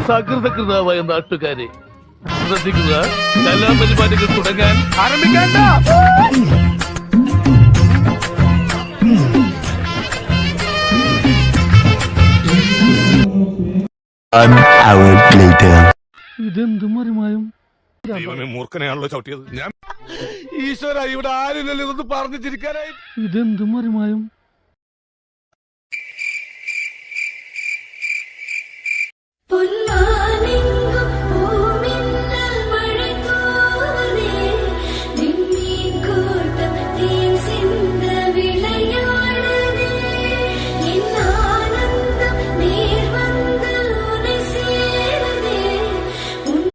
സകൃതകൃതാവായ നാട്ടുകാരെ ശ്രദ്ധിക്കുക, കലാപരിപാടികൾ തുടങ്ങാൻ ആരംഭിക്കാൻ. ഇതെന്ത് മറിമായും മൂർഖനെയാണല്ലോ ചവിട്ടിയത്. ഞാൻ ഈശ്വര, ഇവിടെ ആരില്ലല്ലോ ഇതൊന്ന് പറഞ്ഞു ചിരിക്കാനായി. ഇതെന്ത് മറിമായും പൊന്മാനിൻ